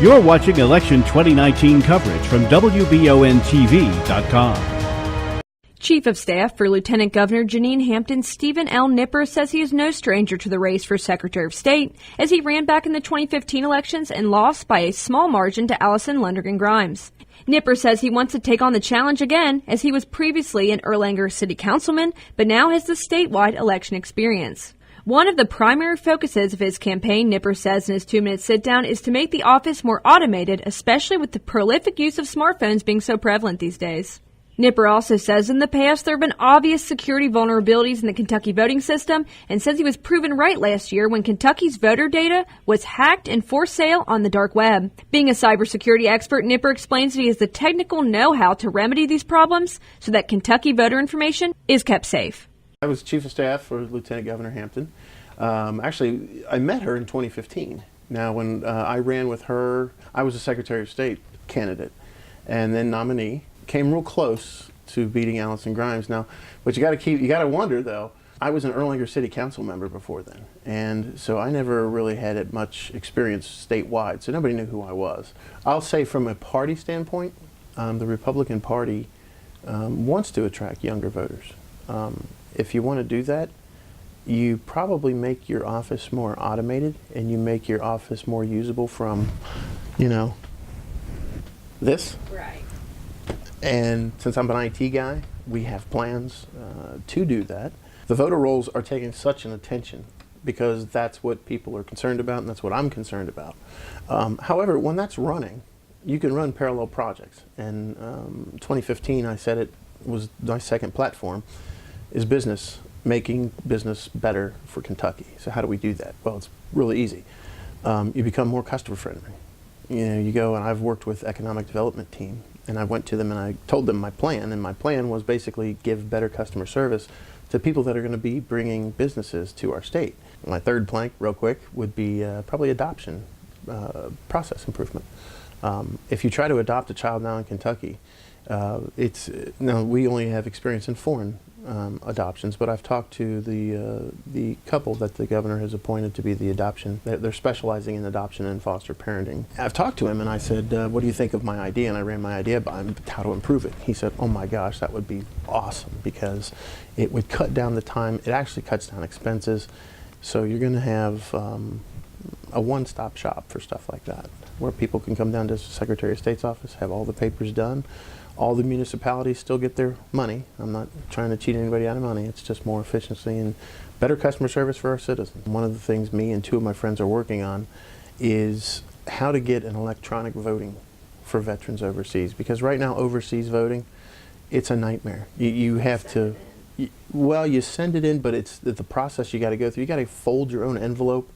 You're watching Election 2019 coverage from WBONTV.com. Chief of Staff for Lieutenant Governor Jenean Hampton Stephen L. Knipper says he is no stranger to the race for Secretary of State, as he ran back in the 2015 elections and lost by a small margin to Alison Lundergran Grimes. Knipper says he wants to take on the challenge again, as he was previously an Erlanger City Councilman, but now has the statewide election experience. One of the primary focuses of his campaign, Knipper says in his 2-minute sit-down, is to make the office more automated, especially with the prolific use of smartphones being so prevalent these days. Knipper also says in the past there have been obvious security vulnerabilities in the Kentucky voting system, and says he was proven right last year when Kentucky's voter data was hacked and for sale on the dark web. Being a cybersecurity expert, Knipper explains that he has the technical know-how to remedy these problems so that Kentucky voter information is kept safe. I was Chief of Staff for Lieutenant Governor Hampton. Actually, I met her in 2015. Now, when I ran with her, I was a Secretary of State candidate and then nominee. Came real close to beating Alison Grimes. Now, but you got to wonder though. I was an Erlanger City Council member before then, and so I never really had much experience statewide. So nobody knew who I was. I'll say, from a party standpoint, the Republican Party wants to attract younger voters. If you want to do that, you probably make your office more automated, and you make your office more usable from, this. Right. And since I'm an IT guy, we have plans to do that. The voter rolls are taking such an attention because that's what people are concerned about, and that's what I'm concerned about. However, when that's running, you can run parallel projects. And 2015, I said it was my second platform, is business, making business better for Kentucky. So how do we do that? Well, it's really easy. You become more customer friendly. You go, and I've worked with economic development team, and I went to them and I told them my plan, and my plan was basically give better customer service to people that are going to be bringing businesses to our state. My third plank, real quick, would be probably adoption process improvement. If you try to adopt a child now in Kentucky, we only have experience in foreign adoptions, but I've talked to the couple that the governor has appointed to be the adoption. They're specializing in adoption and foster parenting. I've talked to him and I said, what do you think of my idea? And I ran my idea by him, how to improve it. He said, oh my gosh, that would be awesome, because it would cut down the time. It actually cuts down expenses. So you're going to have a one-stop shop for stuff like that, where people can come down to the Secretary of State's office, have all the papers done. All the municipalities still get their money. I'm not trying to cheat anybody out of money. It's just more efficiency and better customer service for our citizens. One of the things me and two of my friends are working on is how to get an electronic voting for veterans overseas. Because right now, overseas voting, it's a nightmare. You have to, you send it in, but it's the process you got to go through. You got to fold your own envelope,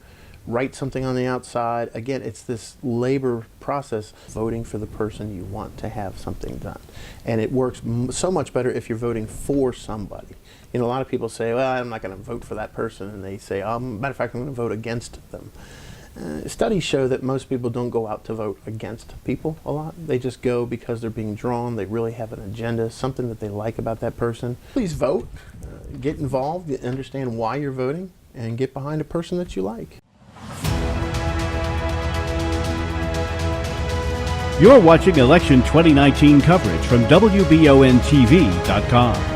write something on the outside. Again, it's this labor process, voting for the person you want to have something done. And it works so much better if you're voting for somebody. A lot of people say, well, I'm not going to vote for that person, and they say, matter of fact, I'm going to vote against them. Studies show that most people don't go out to vote against people a lot. They just go because they're being drawn. They really have an agenda, something that they like about that person. Please vote, get involved, understand why you're voting, and get behind a person that you like. You're watching Election 2019 coverage from WBONTV.com.